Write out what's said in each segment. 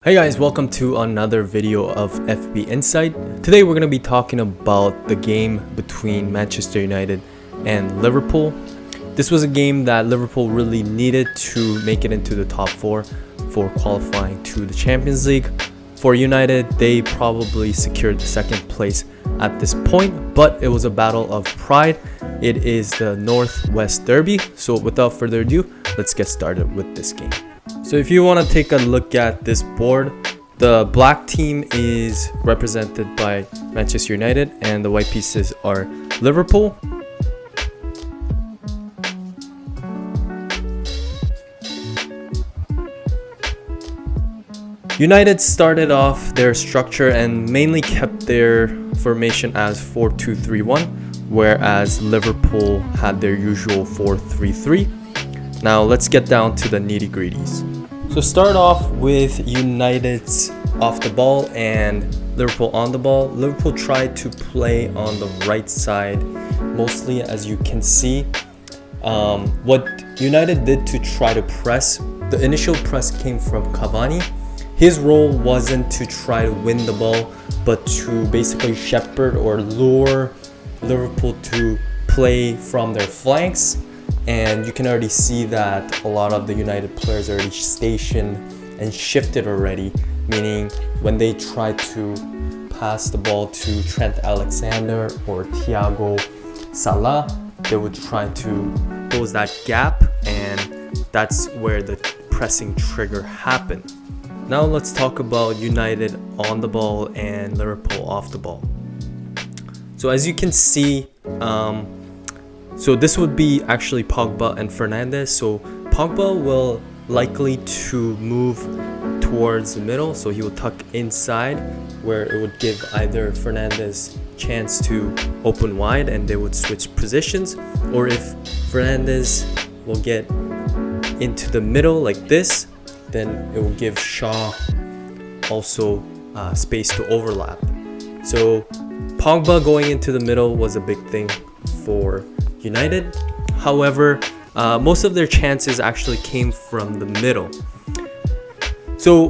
Hey guys, welcome to another video of FB Insight. Today we're going to be talking about the game between Manchester United and Liverpool. This was a game that Liverpool really needed to make it into the top 4 for qualifying to the Champions League. For United, they probably secured the second place at this point, but it was a battle of pride. It is the Northwest Derby, so without further ado, let's get started with this game. So if you want to take a look at this board, the black team is represented by Manchester United and the white pieces are Liverpool. United started off their structure and mainly kept their formation as 4-2-3-1, whereas Liverpool had their usual 4-3-3. Now let's get down to the nitty-gritties. So start off with United's off the ball and Liverpool on the ball. Liverpool tried to play on the right side mostly, as you can see. What United did to try to press, the initial press came from Cavani. His role wasn't to try to win the ball, but to basically shepherd or lure Liverpool to play from their flanks. And you can already see that a lot of the United players are already stationed and shifted already, meaning when they try to pass the ball to Trent Alexander or Thiago Salah, they would try to close that gap, and that's where the pressing trigger happened. Now let's talk about United on the ball and Liverpool off the ball. So as you can see, so this would be actually Pogba and Fernandes. So Pogba will likely to move towards the middle, so he will tuck inside, where it would give either Fernandes chance to open wide and they would switch positions, or if Fernandes will get into the middle like this, then it will give Shaw also space to overlap. So Pogba going into the middle was a big thing for United. However, most of their chances actually came from the middle. So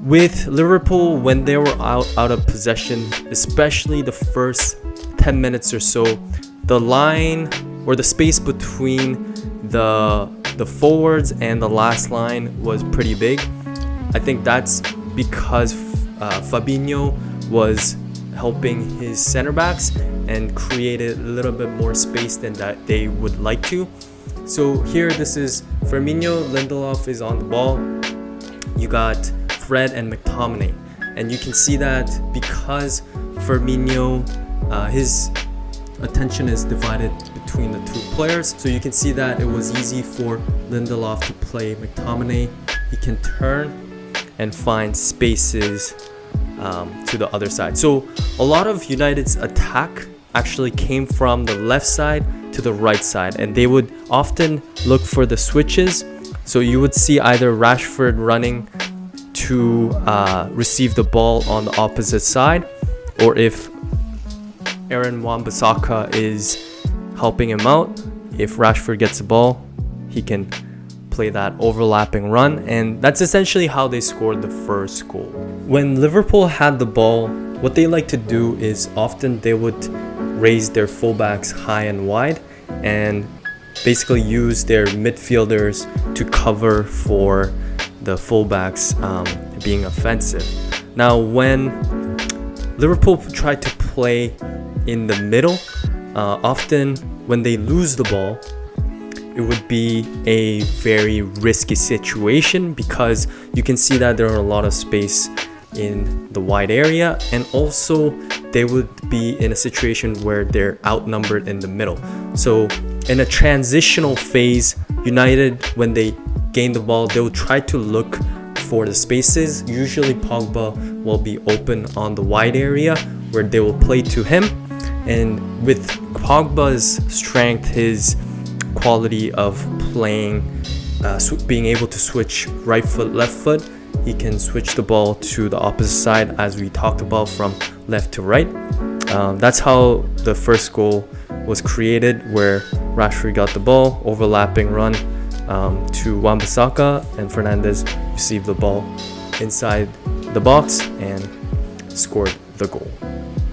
with Liverpool, when they were out of possession, especially the first 10 minutes or so, the line or the space between the forwards and the last line was pretty big. I think that's because Fabinho was helping his center backs and created a little bit more space than that they would like to. So here, this is Firmino, Lindelof is on the ball. You got Fred and McTominay, and you can see that because Firmino, his attention is divided between the two players. So you can see that it was easy for Lindelof to play McTominay. He can turn and find spaces to the other side. So a lot of United's attack actually came from the left side to the right side, and they would often look for the switches. So you would see either Rashford running to receive the ball on the opposite side, or if Aaron Wan-Bissaka is helping him out, if Rashford gets the ball, he can play that overlapping run, and that's essentially how they scored the first goal. When Liverpool had the ball, what they like to do is often they would raise their fullbacks high and wide and basically use their midfielders to cover for the fullbacks being offensive. Now when Liverpool tried to play in the middle, often when they lose the ball, it would be a very risky situation because you can see that there are a lot of space in the wide area, and also they would be in a situation where they're outnumbered in the middle. So in a transitional phase, United, when they gain the ball, they will try to look for the spaces. Usually Pogba will be open on the wide area where they will play to him, and with Pogba's strength, his quality of playing, being able to switch right foot, left foot, he can switch the ball to the opposite side, as we talked about, from left to right. That's how the first goal was created, where Rashford got the ball, overlapping run to Wan-Bissaka, and Fernandes received the ball inside the box and scored the goal.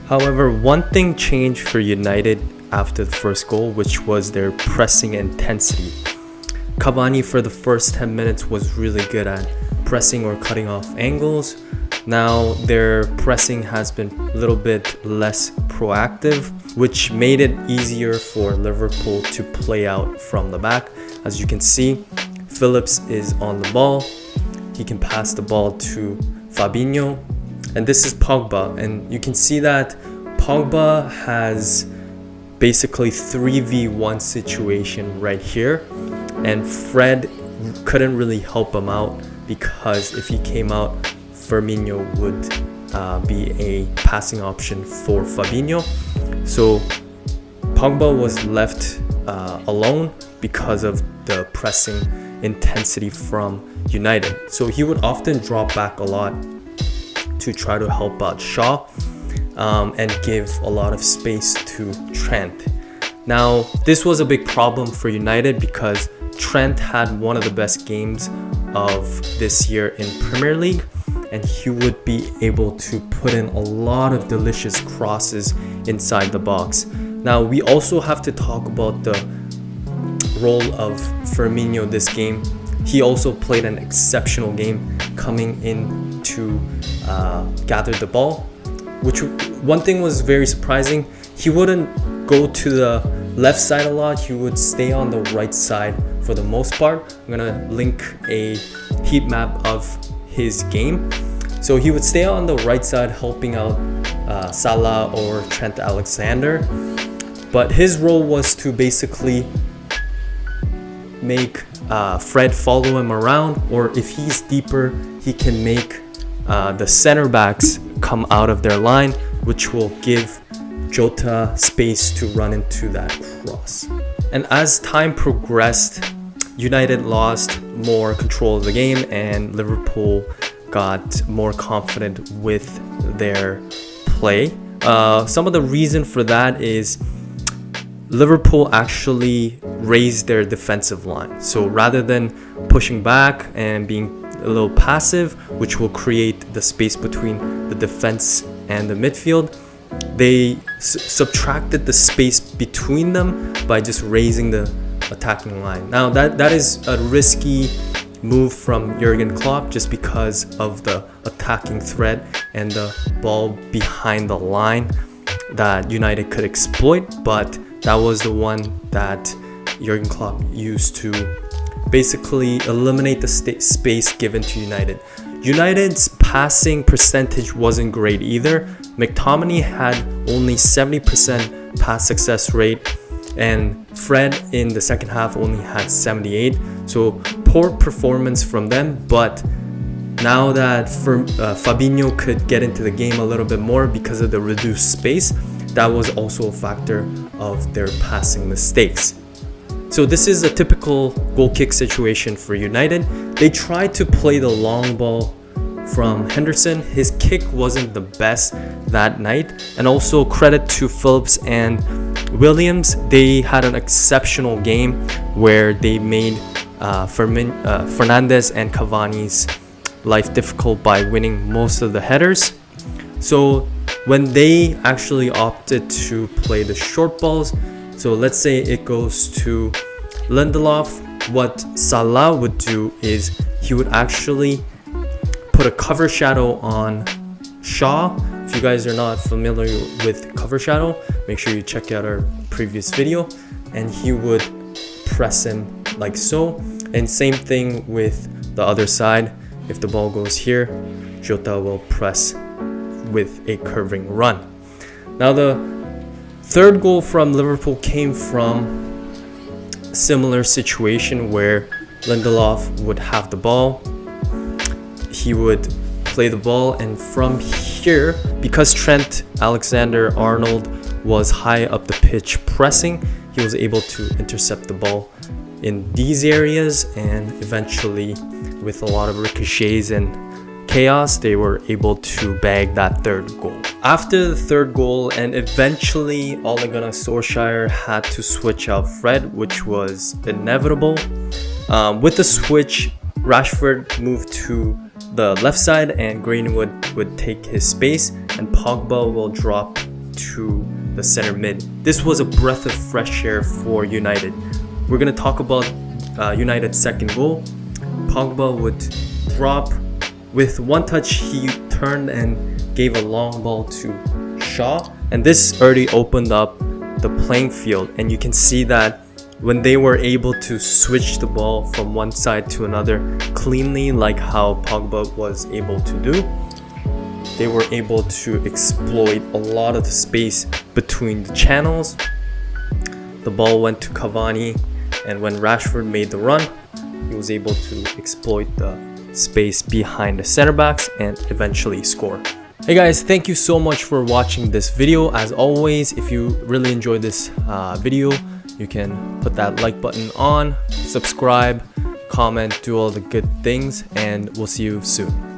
However, one thing changed for United after the first goal, which was their pressing intensity. Cavani for the first 10 minutes was really good at pressing or cutting off angles. Now their pressing has been a little bit less proactive, which made it easier for Liverpool to play out from the back. As you can see, Phillips is on the ball. He can pass the ball to Fabinho, and this is Pogba, and you can see that Pogba has basically 3v1 situation right here, and Fred couldn't really help him out because if he came out, Firmino would be a passing option for Fabinho. So Pogba was left alone because of the pressing intensity from United. So he would often drop back a lot to try to help out Shaw and give a lot of space to Trent. Now, this was a big problem for United because Trent had one of the best games of this year in Premier League, and he would be able to put in a lot of delicious crosses inside the box. Now, we also have to talk about the role of Firmino this game. He also played an exceptional game coming in to gather the ball, which one thing was very surprising. He wouldn't go to the left side a lot. He would stay on the right side for the most part. I'm gonna link a heat map of his game. So he would stay on the right side helping out Salah or Trent Alexander, but his role was to basically make Fred follow him around, or if he's deeper, he can make the center backs come out of their line, which will give Jota space to run into that cross. And as time progressed, United lost more control of the game and Liverpool got more confident with their play. Some of the reason for that is Liverpool actually raised their defensive line. So rather than pushing back and being a little passive, which will create the space between the defense and the midfield, they subtracted the space between them by just raising the attacking line. Now that is a risky move from Jurgen Klopp just because of the attacking threat and the ball behind the line that United could exploit, but that was the one that Jurgen Klopp used to basically eliminate the space given to United. United's passing percentage wasn't great either. McTominay had only 70% pass success rate, and Fred in the second half only had 78. So poor performance from them, but now that Fabinho could get into the game a little bit more because of the reduced space, that was also a factor of their passing mistakes. So this is a typical goal kick situation for United. They tried to play the long ball from Henderson. His kick wasn't the best that night. And also credit to Phillips and Williams. They had an exceptional game where they made Fernandes and Cavani's life difficult by winning most of the headers. So when they actually opted to play the short balls, so let's say it goes to Lindelof, what Salah would do is he would actually put a cover shadow on Shaw. If you guys are not familiar with cover shadow, make sure you check out our previous video, and he would press him like so. And same thing with the other side. If the ball goes here, Jota will press with a curving run. Now the third goal from Liverpool came from a similar situation where Lindelof would have the ball. He would play the ball, and from here, because Trent Alexander-Arnold was high up the pitch pressing, he was able to intercept the ball in these areas, and eventually with a lot of ricochets and chaos, they were able to bag that third goal. After the third goal, and eventually Ole Gunnar Solskjaer had to switch out Fred, which was inevitable. With the switch, Rashford moved to the left side, and Greenwood would take his space, and Pogba will drop to the center mid. This was a breath of fresh air for United. We're going to talk about United's second goal. Pogba would drop. With one touch, he turned and gave a long ball to Shaw, and this already opened up the playing field, and you can see that when they were able to switch the ball from one side to another cleanly, like how Pogba was able to do, they were able to exploit a lot of the space between the channels. The ball went to Cavani, and when Rashford made the run, he was able to exploit the space behind the center backs and eventually score. Hey guys, thank you so much for watching this video. As always, if you really enjoyed this video, you can put that like button on, subscribe, comment, do all the good things, and we'll see you soon.